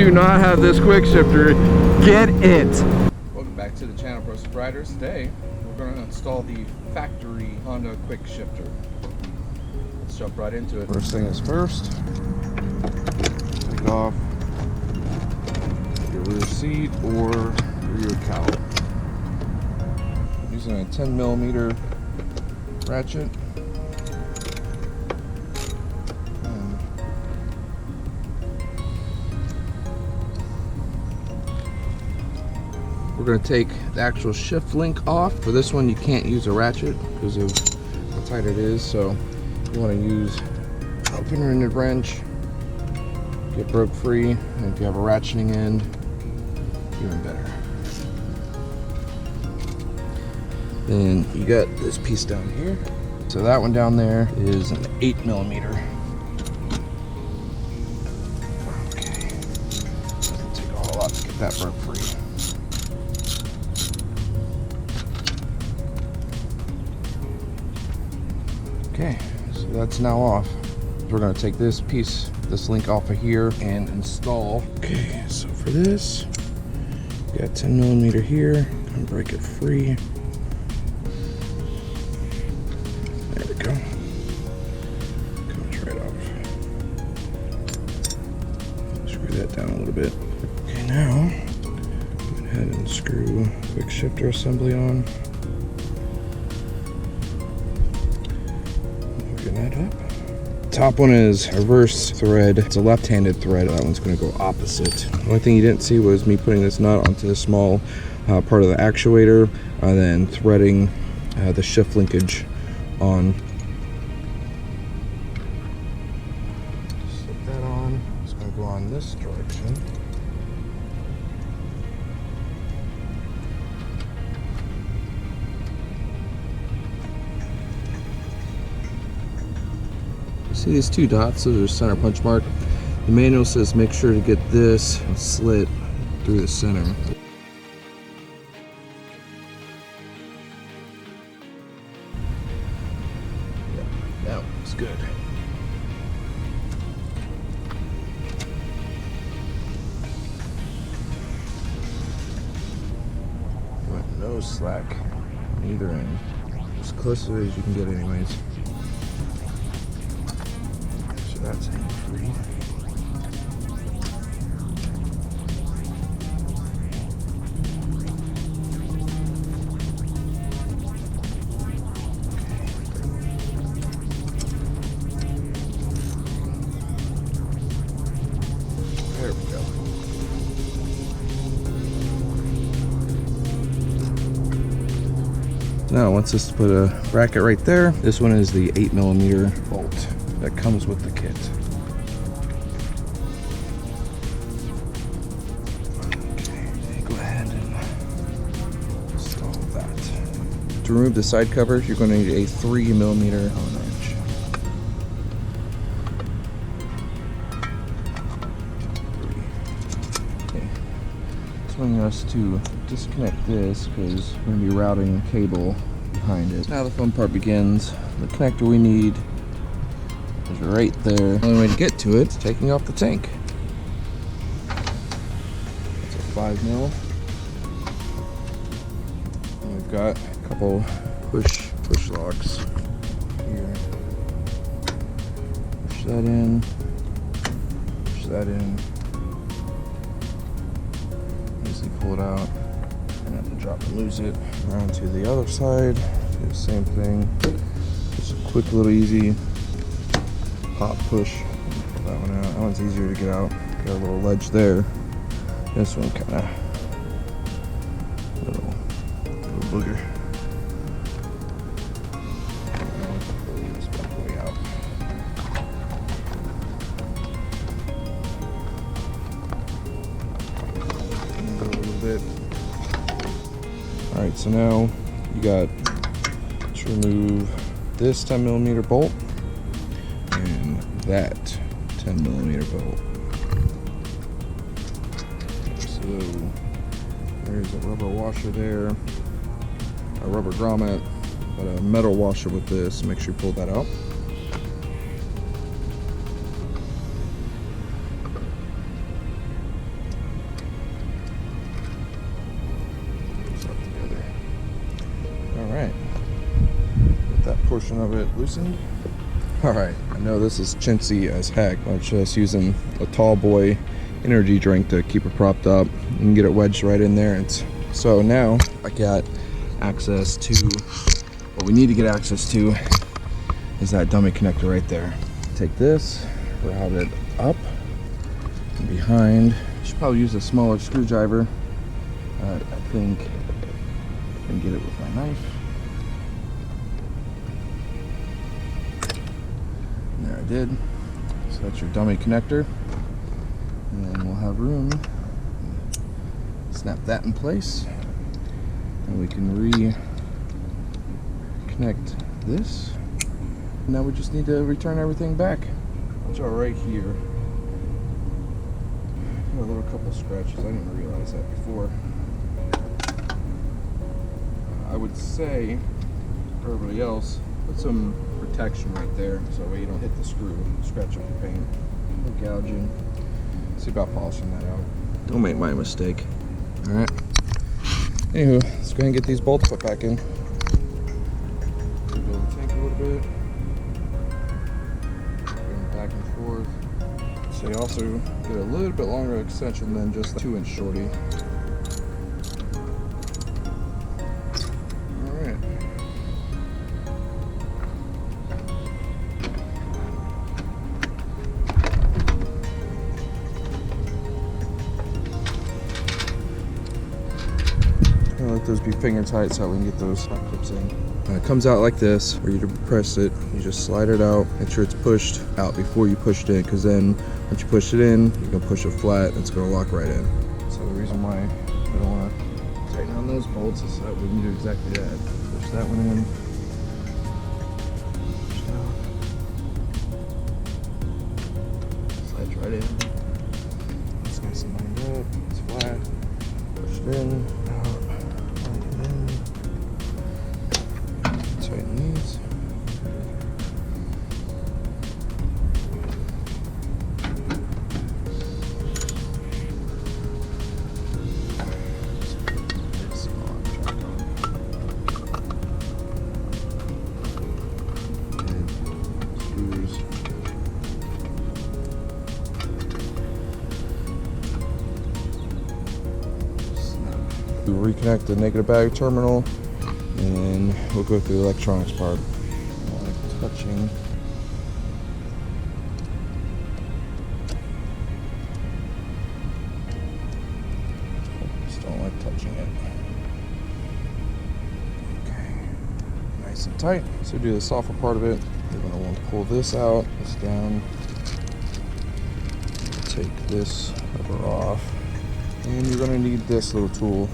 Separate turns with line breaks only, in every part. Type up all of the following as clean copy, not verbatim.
do not have this quick shifter, get it.
Welcome back to the channel, BrosefRides. Today we're going to install the factory Honda quick shifter. Let's jump right into it. First thing is first, take off your rear seat or rear cowl. I'm using a 10mm ratchet. We're going to take the actual shift link off. For this one you can't use a ratchet because of how tight it is, so you want to use an open-ended wrench, get broke free, and if you have a ratcheting end, even better. Then you got this piece down here. So that one down there is an 8mm. Okay, doesn't take a whole lot to get that broke free. Okay, so that's now off. We're going to take this piece, this link off of here and install. Okay, so for this, you got 10mm here. And break it free. There we go. Comes right off. Screw that down a little bit. Okay, now go ahead and screw quick shifter assembly on. That up. Top one is a reverse thread. It's a left-handed thread. That one's going to go opposite. The only thing you didn't see was me putting this nut onto the small part of the actuator and then threading the shift linkage on. Slip that on. It's going to go on this direction. See these two dots? Those are center punch mark. The manual says make sure to get this slit through the center. Yeah, that one's good. You want no slack on either end. As close to it as you can get anyways. That's hanging free. There we go. Now, once this put a bracket right there, this one is the 8mm bolt that comes with the kit. Okay, go ahead and install that. To remove the side covers, you're going to need a 3mm Allen wrench. Okay, this one has to disconnect this because we're going to be routing the cable behind it. Now the fun part begins. The connector we need is right there. The only way to get to it is taking off the tank. That's a 5mm. And we've got a couple push locks here. Push that in. Push that in. Easily pull it out. And have to drop and lose it. Around to the other side. Do the same thing. Just a quick little easy pop push. Pull that one out. That one's easier to get out. Got a little ledge there. This one kind of little booger. Pull this back way out. Go a little bit. All right, so now you got to remove this 10mm bolt and that 10mm bolt. So there's a rubber washer there, a rubber grommet, but a metal washer with this. Make sure you pull that out. portion of it loosened. Alright, I know this is chintzy as heck. I'm just using a tall boy energy drink to keep it propped up and get it wedged right in there. So now I got access to what we need to get access to is that dummy connector right there. Take this, route it up and behind. Should probably use a smaller screwdriver. I think I can get it with my knife. And there I did. So that's your dummy connector. And then we'll have room. Snap that in place. And we can reconnect this. Now we just need to return everything back. Which are right here. Got a little couple scratches. I didn't realize that before. I would say for everybody else, put some protection right there so that way you don't hit the screw, scratch up the paint. No gouging. See about polishing that out. Don't make my mistake. Alright. Anywho, let's go ahead and get these bolts put back in. Build the tank a little bit. Going back and forth. So you also get a little bit longer extension than just a 2-inch shorty. Alright. Let those be finger tight so we can get those hot clips in. It comes out like this, where you press it, you just slide it out, make sure it's pushed out before you push it in, because then once you push it in, you can push it flat and it's going to lock right in. So the reason why I don't want to tighten on those bolts is that we can do exactly that. Push that one in. Push down. Slides right in. It's nice and lined up, it's flat. Push it in, out. Tighten these. We'll reconnect the negative battery terminal. And we'll go through the electronics part. I don't like touching. Just don't like touching it. Okay, nice and tight. So do the softer part of it. You're going to want to pull this out, this down. Take this rubber off. And you're going to need this little tool.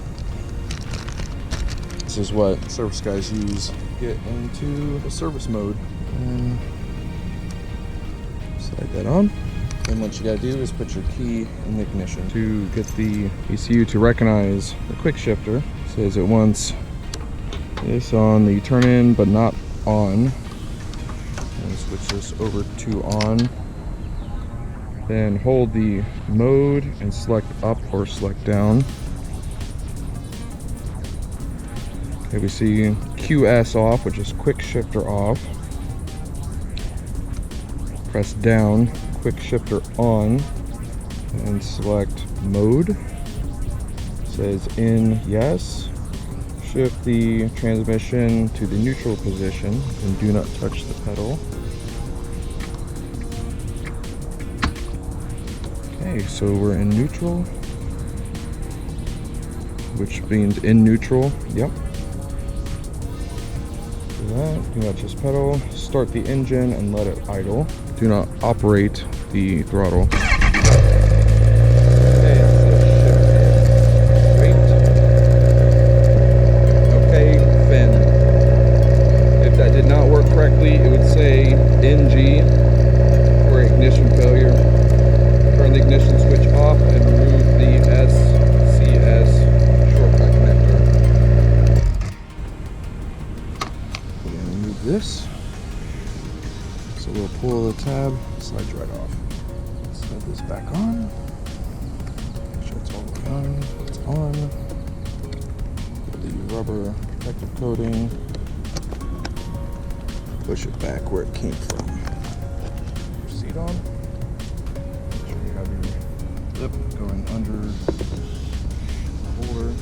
This is what service guys use to get into the service mode. And slide that on. And what you gotta do is put your key in the ignition to get the ECU to recognize the quick shifter. It says it wants this on the turn in but not on. And switch this over to on. Then hold the mode and select up or select down. Okay, we see QS off, which is quick shifter off. Press down, quick shifter on, and select mode. It says in, yes. Shift the transmission to the neutral position and do not touch the pedal. Okay, so we're in neutral, which means in neutral, yep. That. Do not just pedal, start the engine and let it idle. Do not operate the throttle. Okay, fin. If that did not work correctly, it would say NG for ignition failure. Turn the ignition switch off and remove the SCS shortcut connector. This, so we'll pull the tab, slides right off. Slide this back on. Make sure it's all the way on. It's on. Put the rubber protective coating. push it back where it came from. Your seat on. Make sure you have your lip going under the holder.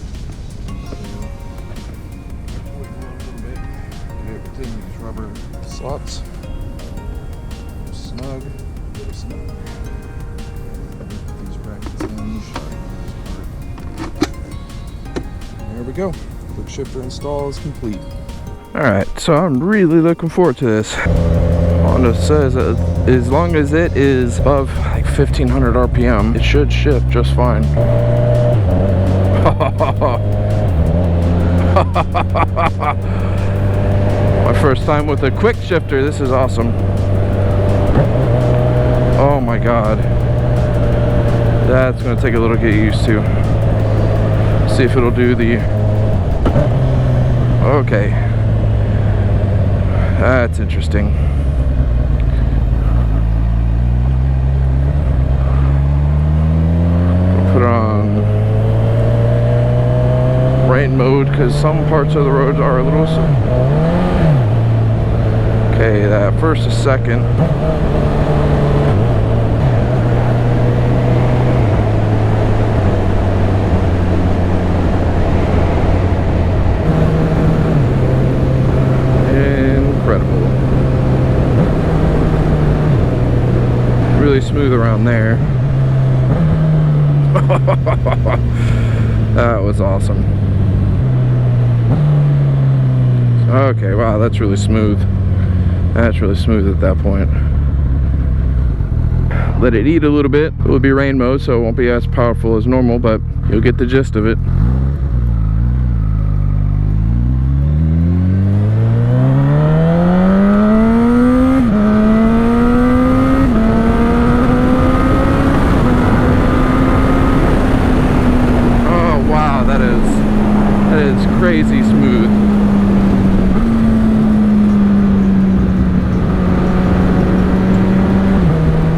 These rubber slots. Snug. Snug. These brackets hinge. There we go. Quick shifter install is complete. Alright, so I'm really looking forward to this. Honda says that as long as it is above like 1500 RPM, it should shift just fine. My first time with a quick shifter. This is awesome. Oh my god. That's going to take a little get used to. See if it'll do the... Okay. That's interesting. Put it on rain mode because some parts of the roads are a little... Okay, that first to second. Incredible. Really smooth around there. That was awesome. Okay, wow, that's really smooth. That's really smooth at that point. Let it eat a little bit. It will be rain mode, so it won't be as powerful as normal, but you'll get the gist of it. Oh wow, that is crazy smooth.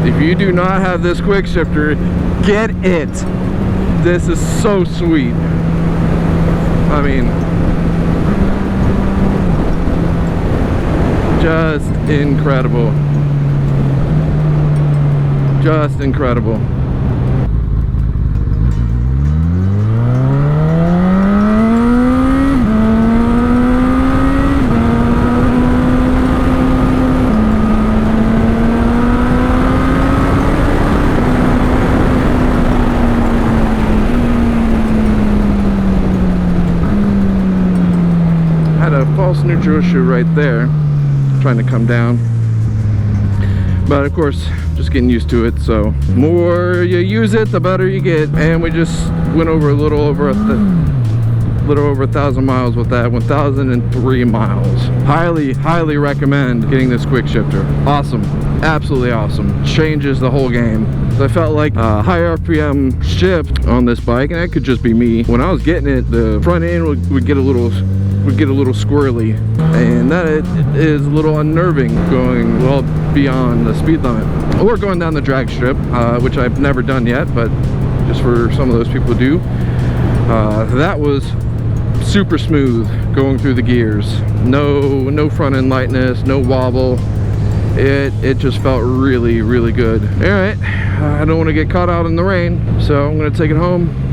If you do not have this quick shifter, get it. This is so sweet. I mean, just incredible. Just incredible. False neutral issue right there, trying to come down, but of course just getting used to it. So more you use it, the better you get. And we just went over a little over 1,000 miles with that. 1,003 miles. Highly recommend getting this quick shifter. Awesome, absolutely awesome. Changes the whole game. So I felt like a high RPM shift on this bike, and that could just be me. When I was getting it, the front end would get a little squirrely, and that is a little unnerving, going well beyond the speed limit or going down the drag strip, which I've never done yet, but just for some of those people who do. That was super smooth going through the gears. No front end lightness, no wobble. It just felt really good. All right, I don't want to get caught out in the rain, so I'm going to take it home,